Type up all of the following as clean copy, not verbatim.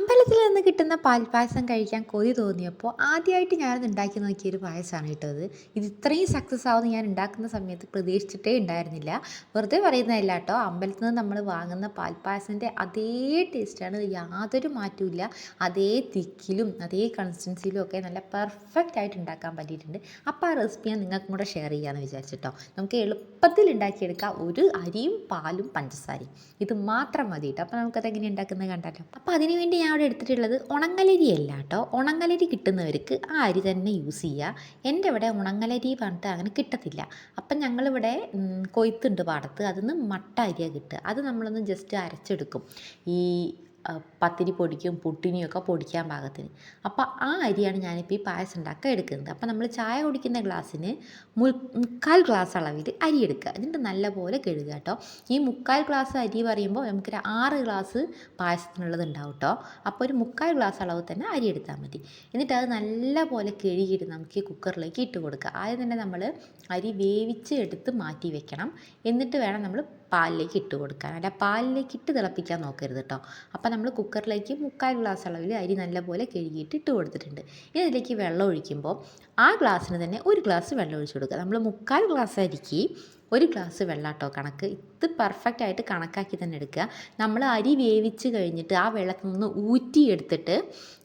അമ്പലത്തിൽ നിന്ന് കിട്ടുന്ന പാൽപ്പായസം കഴിക്കാൻ കൊതി തോന്നിയപ്പോൾ ആദ്യമായിട്ട് ഞാനത് ഉണ്ടാക്കി നോക്കിയൊരു പായസമാണ് കേട്ടോ അത്. ഇത് ഇത്രയും സക്സസ് ആവുമെന്ന് ഞാൻ ഉണ്ടാക്കുന്ന സമയത്ത് പ്രതീക്ഷിച്ചിട്ടേ ഉണ്ടായിരുന്നില്ല. വെറുതെ പറയുന്നതല്ല കേട്ടോ. അമ്പലത്തിൽ നിന്ന് നമ്മൾ വാങ്ങുന്ന പാൽപ്പായസത്തിൻ്റെ അതേ ടേസ്റ്റാണ്, യാതൊരു മാറ്റവും. അതേ തിക്കിലും അതേ കൺസിസ്റ്റൻസിയിലും ഒക്കെ നല്ല പെർഫെക്റ്റ് ആയിട്ട് ഉണ്ടാക്കാൻ പറ്റിയിട്ടുണ്ട്. അപ്പോൾ ആ റെസിപ്പി ഞാൻ നിങ്ങൾക്കും കൂടെ ഷെയർ ചെയ്യാമെന്ന് വിചാരിച്ചിട്ടോ. നമുക്ക് എളുപ്പത്തിൽ ഉണ്ടാക്കിയെടുക്കാം, ഒരു അരിയും പാലും പഞ്ചസാരയും, ഇത് മാത്രം മതി കേട്ടോ. അപ്പോൾ നമുക്കത് എങ്ങനെ ഉണ്ടാക്കുന്നത് കണ്ടാലോ. അപ്പോൾ അതിനുവേണ്ടി ഞാൻ അവിടെ എടുത്തിട്ടുള്ളത് ഉണങ്ങലരി അല്ല കേട്ടോ. ഉണങ്ങലരി കിട്ടുന്നവർക്ക് ആ അരി തന്നെ യൂസ് ചെയ്യുക. എൻ്റെ ഇവിടെ ഉണങ്ങലരി പറഞ്ഞിട്ട് അങ്ങനെ കിട്ടത്തില്ല. അപ്പം ഞങ്ങളിവിടെ കൊയ്ത്തുണ്ട് പാടത്ത്, അതിൽ നിന്ന് മട്ട അരിയാണ് കിട്ടുക. അത് നമ്മളൊന്ന് ജസ്റ്റ് അരച്ചെടുക്കും, ഈ പത്തിരി പൊടിക്കും പുട്ടിനെയൊക്കെ പൊടിക്കാൻ പാകത്തിന്. അപ്പോൾ ആ അരിയാണ് ഞാനിപ്പോൾ ഈ പായസം ഉണ്ടാക്കാൻ എടുക്കുന്നത്. അപ്പോൾ നമ്മൾ ചായ കുടിക്കുന്ന ഗ്ലാസ്സിന് 3/4 ഗ്ലാസ് അളവിൽ അരി എടുക്കുക. എന്നിട്ട് നല്ലപോലെ കഴുകുക കേട്ടോ. ഈ 3/4 ഗ്ലാസ് അരി പറയുമ്പോൾ നമുക്കൊരു 6 ഗ്ലാസ് പായസത്തിനുള്ളത് ഉണ്ടാവും കേട്ടോ. അപ്പോൾ ഒരു 3/4 ഗ്ലാസ് അളവ് തന്നെ അരി എടുത്താൽ മതി. എന്നിട്ട് അത് നല്ലപോലെ കഴുകിയിട്ട് നമുക്ക് ഈ കുക്കറിലേക്ക് ഇട്ട് കൊടുക്കുക. ആദ്യം തന്നെ നമ്മൾ അരി വേവിച്ച് എടുത്ത് മാറ്റി വെക്കണം. എന്നിട്ട് വേണം നമ്മൾ പാലിലേക്ക് ഇട്ട് കൊടുക്കാൻ. അല്ല, പാലിലേക്ക് ഇട്ട് തിളപ്പിക്കാൻ നോക്കരുത് കേട്ടോ. അപ്പോൾ നമ്മൾ കുക്കറിലേക്ക് 3/4 ഗ്ലാസ് അളവിൽ അരി നല്ലപോലെ കഴുകിയിട്ട് ഇട്ട് കൊടുത്തിട്ടുണ്ട്. ഇനി അതിലേക്ക് വെള്ളം ഒഴിക്കുമ്പോൾ ആ ഗ്ലാസ്സിന് തന്നെ 1 ഗ്ലാസ് വെള്ളം ഒഴിച്ച് കൊടുക്കുക. നമ്മൾ 3/4 ഗ്ലാസ് അരിക്ക് 1 ഗ്ലാസ് വെള്ളം കേട്ടോ കണക്ക്. ഇത് പെർഫെക്റ്റ് ആയിട്ട് കണക്കാക്കി തന്നെ എടുക്കുക. നമ്മൾ അരി വേവിച്ച് കഴിഞ്ഞിട്ട് ആ വെള്ളത്തിൽ നിന്ന് ഊറ്റിയെടുത്തിട്ട്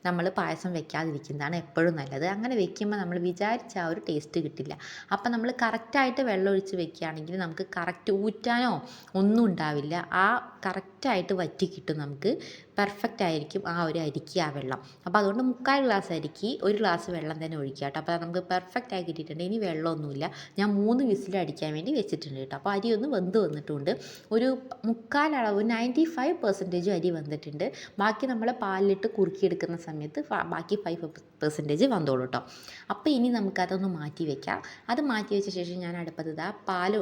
നമ്മൾ പായസം വെക്കാതിരിക്കുന്നതാണ് എപ്പോഴും നല്ലത്. അങ്ങനെ വെക്കുമ്പോൾ നമ്മൾ വിചാരിച്ച ആ ഒരു ടേസ്റ്റ് കിട്ടില്ല. അപ്പം നമ്മൾ കറക്റ്റായിട്ട് വെള്ളം ഒഴിച്ച് വെക്കുകയാണെങ്കിൽ നമുക്ക് കറക്റ്റ് ഊറ്റാനോ ഒന്നും ഉണ്ടാവില്ല. ആ കറക്റ്റായിട്ട് വറ്റി കിട്ടും, നമുക്ക് പെർഫെക്റ്റ് ആയിരിക്കും ആ ഒരു അരിക്ക് ആ വെള്ളം. അപ്പോൾ അതുകൊണ്ട് 3/4 ഗ്ലാസ് അരിക്ക് 1 ഗ്ലാസ് വെള്ളം തന്നെ ഒഴിക്കുക കേട്ടോ. അപ്പോൾ നമുക്ക് പെർഫെക്റ്റ് ആയി കിട്ടിയിട്ടുണ്ട്. ഇനി വെള്ളമൊന്നുമില്ല. ഞാൻ 3 വിസിൽ അടിക്കാൻ വേണ്ടി വെച്ചിട്ടുണ്ട് കേട്ടോ. അപ്പോൾ അരി ഒന്ന് വെന്ത് വന്നിട്ടുണ്ട്. ഒരു 3/4 അളവ് 95% അരി വന്നിട്ടുണ്ട്. ബാക്കി നമ്മൾ പാലിലിട്ട് കുറുക്കിയെടുക്കുന്ന സമയത്ത് ബാക്കി 5% വന്നോളൂ കേട്ടോ. അപ്പോൾ ഇനി നമുക്കതൊന്ന് മാറ്റി വയ്ക്കാം. അത് മാറ്റി വെച്ച ശേഷം ഞാൻ അടുപ്പത്ത് പാൽ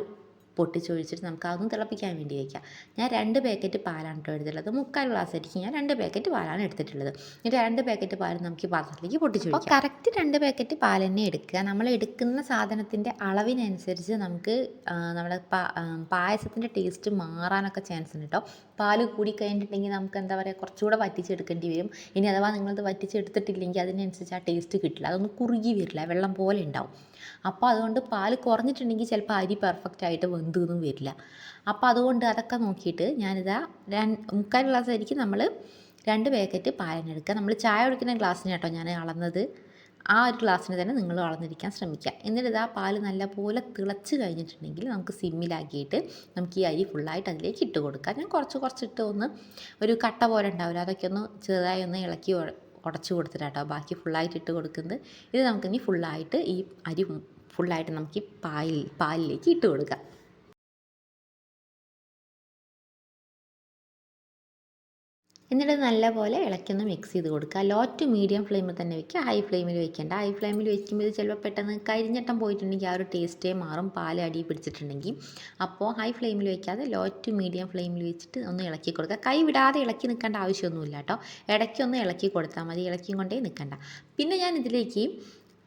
പൊട്ടിച്ചൊഴിച്ചിട്ട് നമുക്ക് അതൊന്ന് തിളപ്പിക്കാൻ വേണ്ടി വയ്ക്കാം. ഞാൻ 2 പാക്കറ്റ് പാലാണ് കേട്ടോ എടുത്തിട്ടുള്ളത്. 3/4 ഗ്ലാസ് അരിക്ക് ഞാൻ 2 പാക്കറ്റ് പാലാണ് എടുത്തിട്ടുള്ളത്. ഇനി 2 പാക്കറ്റ് പാൽ നമുക്ക് ഈ പാത്രത്തിലേക്ക് പൊട്ടിച്ചൊഴിക്കാം. അപ്പോൾ കറക്റ്റ് 2 പാക്കറ്റ് പാൽ തന്നെ എടുക്കുക. നമ്മൾ എടുക്കുന്ന സാധനത്തിൻ്റെ അളവിനനുസരിച്ച് നമുക്ക് നമ്മുടെ പായസത്തിൻ്റെ ടേസ്റ്റ് മാറാനൊക്കെ ചാൻസ് ഉണ്ട് കേട്ടോ. പാൽ കൂടി കഴിഞ്ഞിട്ടുണ്ടെങ്കിൽ നമുക്ക് എന്താ പറയുക, കുറച്ചുകൂടെ വറ്റിച്ചെടുക്കേണ്ടി വരും. ഇനി അഥവാ നിങ്ങളത് വറ്റിച്ചെടുത്തിട്ടില്ലെങ്കിൽ അതിനനുസരിച്ച് ആ ടേസ്റ്റ് കിട്ടില്ല, അതൊന്ന് കുറുകി വരില്ല, വെള്ളം പോലെ ഉണ്ടാവും. അപ്പോൾ അതുകൊണ്ട് പാൽ കുറഞ്ഞിട്ടുണ്ടെങ്കിൽ ചിലപ്പോൾ അരി പെർഫെക്റ്റ് ആയിട്ട് വെന്തൊന്നും വരില്ല. അപ്പോൾ അതുകൊണ്ട് അതൊക്കെ നോക്കിയിട്ട് ഞാനിതാ 3/4 ഗ്ലാസ് അരിക്ക് നമ്മൾ 2 പാക്കറ്റ് പാലിന് എടുക്കുക. നമ്മൾ ചായ കുടിക്കുന്ന ഗ്ലാസ്സിന് കേട്ടോ ഞാൻ അളന്നത്. ആ ഒരു ഗ്ലാസ്സിന് തന്നെ നിങ്ങൾ അളന്നിരിക്കാൻ ശ്രമിക്കുക. എന്നിട്ട് ഇതാ പാൽ നല്ലപോലെ തിളച്ച് കഴിഞ്ഞിട്ടുണ്ടെങ്കിൽ നമുക്ക് സിമ്മിലാക്കിയിട്ട് നമുക്ക് ഈ അരി ഫുള്ളായിട്ട് അതിലേക്ക് ഇട്ട് കൊടുക്കാം. ഞാൻ കുറച്ചിട്ട് ഒന്ന് ഒരു കട്ട പോലെ ഉണ്ടാവില്ല, അതൊക്കെ ഒന്ന് ചെറുതായി ഒന്ന് ഇളക്കി ഉടച്ച് കൊടുത്തിട്ടാട്ടോ ബാക്കി ഫുള്ളായിട്ട് ഇട്ട് കൊടുക്കുന്നത്. ഇത് നമുക്കിനി ഫുള്ളായിട്ട് ഈ അരി ഫുള്ളായിട്ട് നമുക്ക് ഈ പാലിലേക്ക് ഇട്ട് കൊടുക്കാം. എന്നിട്ട് നല്ലപോലെ ഇളക്കൊന്ന് മിക്സ് ചെയ്ത് കൊടുക്കുക. ലോ ടു മീഡിയം ഫ്ലെയിമിൽ തന്നെ വെക്കുക, ഹൈ ഫ്ലെയിമിൽ വെക്കേണ്ട. ഹൈ ഫ്ലെയിമിൽ വെക്കുമ്പോൾ ഇത് ചിലപ്പോൾ പെട്ടെന്ന് കരിഞ്ഞട്ടം പോയിട്ടുണ്ടെങ്കിൽ ആ ഒരു ടേസ്റ്റേ മാറും, പാൽ അടി പിടിച്ചിട്ടുണ്ടെങ്കിൽ. അപ്പോൾ ഹൈ ഫ്ലെയിമിൽ വെക്കാതെ ലോ ടു മീഡിയം ഫ്ലെയിമിൽ വെച്ചിട്ട് ഒന്ന് ഇളക്കി കൊടുക്കുക. കൈ വിടാതെ ഇളക്കി നിൽക്കേണ്ട ആവശ്യമൊന്നുമില്ല കേട്ടോ. ഇടയ്ക്കൊന്ന് ഇളക്കി കൊടുത്താൽ മതി, ഇളക്കി കൊണ്ടേ നിൽക്കണ്ട. പിന്നെ ഞാൻ ഇതിലേക്ക്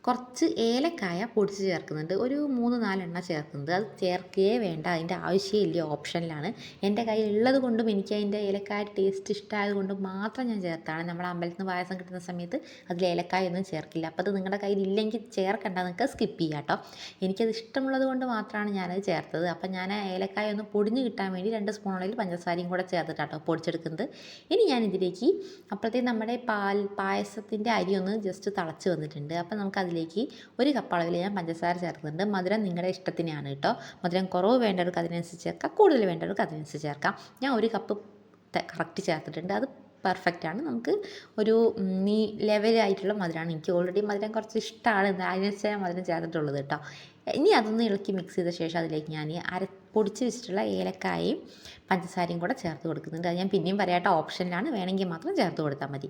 കുറച്ച് ഏലക്കായ പൊടിച്ച് ചേർക്കുന്നുണ്ട്. ഒരു 3-4 എണ്ണ ചേർക്കുന്നത്. അത് ചേർക്കുകയേ വേണ്ട, അതിൻ്റെ ആവശ്യമില്ല, ഓപ്ഷനിലാണ്. എൻ്റെ കയ്യിലുള്ളത് കൊണ്ടും എനിക്ക് അതിൻ്റെ ഏലക്കായ ടേസ്റ്റ് ഇഷ്ടമായത് കൊണ്ടും മാത്രം ഞാൻ ചേർത്താണ്. നമ്മൾ അമ്പലത്തിൽ നിന്ന് പായസം കിട്ടുന്ന സമയത്ത് അതിൽ ഏലക്കായ ഒന്നും ചേർക്കില്ല. അപ്പോൾ അത് നിങ്ങളുടെ കയ്യിലില്ലെങ്കിൽ ചേർക്കണ്ട, നിങ്ങൾക്ക് സ്കിപ്പ് ചെയ്യാം കേട്ടോ. എനിക്കത് ഇഷ്ടമുള്ളത് കൊണ്ട് മാത്രമാണ് ഞാനത് ചേർത്തത്. അപ്പം ഞാൻ ഏലക്കായ ഒന്ന് പൊടിഞ്ഞ് കിട്ടാൻ വേണ്ടി 2 സ്പൂണുകളിൽ പഞ്ചസാരയും കൂടെ ചേർത്തിട്ടാട്ടോ പൊടിച്ചെടുക്കുന്നത്. ഇനി ഞാൻ ഇതിലേക്ക് അപ്പോഴത്തേക്കും നമ്മുടെ പായസത്തിൻ്റെ അരി ഒന്ന് ജസ്റ്റ് തിളച്ച് വന്നിട്ടുണ്ട്. അപ്പം നമുക്ക് അതിലേക്ക് 1 കപ്പ് അളവിൽ ഞാൻ പഞ്ചസാര ചേർക്കുന്നുണ്ട്. മധുരം നിങ്ങളുടെ ഇഷ്ടത്തിനാണ് കേട്ടോ. മധുരം കുറവ് വേണ്ടവർക്ക് അതിനനുസരിച്ച് ചേർക്കാം, കൂടുതൽ വേണ്ടവർക്ക് അതിനനുസരിച്ച് ചേർക്കാം. ഞാൻ 1 കപ്പ് കറക്റ്റ് ചേർത്തിട്ടുണ്ട്. അത് പെർഫെക്റ്റാണ്. നമുക്ക് ഒരു ലെവലായിട്ടുള്ള മധുരമാണ്. എനിക്ക് ഓൾറെഡി മധുരം കുറച്ച് ഇഷ്ടമാണ്, അതിനനുസരിച്ച് ഞാൻ മധുരം ചേർത്തിട്ടുള്ളത് കേട്ടോ. ഇനി അതൊന്ന് ഇളക്കി മിക്സ് ചെയ്ത ശേഷം അതിലേക്ക് ഞാൻ പൊടിച്ച് വെച്ചിട്ടുള്ള ഏലക്കായയും പഞ്ചസാരയും കൂടെ ചേർത്ത് കൊടുക്കുന്നുണ്ട്. അത് ഞാൻ പിന്നെയും പറയാട്ടോ, ഓപ്ഷനിലാണ്, വേണമെങ്കിൽ മാത്രം ചേർത്ത് കൊടുത്താൽ മതി.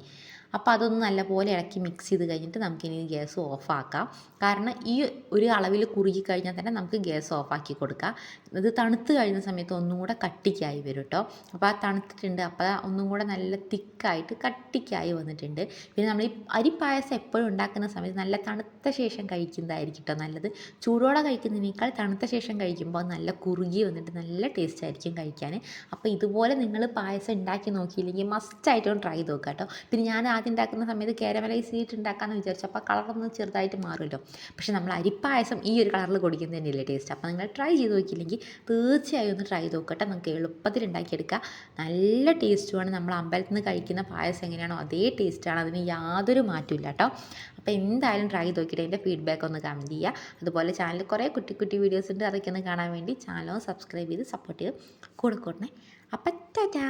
അപ്പോൾ അതൊന്ന് നല്ലപോലെ ഇളക്കി മിക്സ് ചെയ്ത് കഴിഞ്ഞിട്ട് നമുക്കിനി ഗ്യാസ് ഓഫാക്കാം. കാരണം ഈ ഒരു അളവിൽ കുറുകി കഴിഞ്ഞാൽ തന്നെ നമുക്ക് ഗ്യാസ് ഓഫാക്കി കൊടുക്കാം. ഇത് തണുത്ത് കഴിയുന്ന സമയത്ത് ഒന്നും കൂടെ കട്ടിക്കായി വരും കേട്ടോ. അപ്പോൾ ആ തണുത്തിട്ടുണ്ട്, അപ്പോൾ ഒന്നും കൂടെ നല്ല തിക്കായിട്ട് കട്ടിക്കായി വന്നിട്ടുണ്ട്. പിന്നെ നമ്മൾ ഈ അരിപ്പായസം എപ്പോഴും ഉണ്ടാക്കുന്ന സമയത്ത് നല്ല തണുത്ത ശേഷം കഴിക്കുന്നതായിരിക്കും കേട്ടോ നല്ലത്. ചൂടോടെ കഴിക്കുന്നതിനേക്കാൾ തണുത്ത ശേഷം കഴിക്കുമ്പോൾ നല്ല കുറുകി വന്നിട്ട് നല്ല ടേസ്റ്റ് ആയിരിക്കും കഴിക്കാൻ. അപ്പോൾ ഇതുപോലെ നിങ്ങൾ പായസം ഉണ്ടാക്കി നോക്കിയില്ലെങ്കിൽ മസ്റ്റായിട്ടും ട്രൈ ചെയ്ത് നോക്കുക കേട്ടോ. പിന്നെ ഞാൻ ആദ്യം ഉണ്ടാക്കുന്ന സമയത്ത് കാരമലൈസ് ചെയ്തിട്ട് ഉണ്ടാക്കാമെന്ന് വിചാരിച്ചു. അപ്പോൾ കളറൊന്ന് ചെറുതായിട്ട് മാറുമല്ലോ. പക്ഷേ നമ്മൾ അരിപ്പായസം ഈ ഒരു കളറിൽ കുടിക്കുന്നത് തന്നെയല്ലേ ടേസ്റ്റ്. അപ്പോൾ നിങ്ങൾ ട്രൈ ചെയ്ത് നോക്കിയില്ലെങ്കിൽ തീർച്ചയായും ഒന്ന് ട്രൈ ചെയ്ത് നോക്കട്ടെ. നമുക്ക് എളുപ്പത്തിൽ ഉണ്ടാക്കിയെടുക്കുക. നല്ല ടേസ്റ്റുമാണ്. നമ്മൾ അമ്പലത്തിൽ നിന്ന് കഴിക്കുന്ന പായസം എങ്ങനെയാണോ അതേ ടേസ്റ്റാണ്. അതിന് യാതൊരു മാറ്റമില്ല കേട്ടോ. അപ്പോൾ എന്തായാലും ട്രൈ ചെയ്ത് നോക്കിയിട്ട് അതിൻ്റെ ഫീഡ്ബാക്ക് ഒന്ന് കമൻറ്റ് ചെയ്യുക. അതുപോലെ ചാനലിൽ കുറേ കുട്ടി കുട്ടി വീഡിയോസ് ഉണ്ട്. അതൊക്കെ ഒന്ന് കാണാൻ വേണ്ടി ചാനൽ സബ്സ്ക്രൈബ് ചെയ്ത് സപ്പോർട്ട് ചെയ്ത് കൂടെ കൂടണേ. അപ്പം ടാറ്റാ.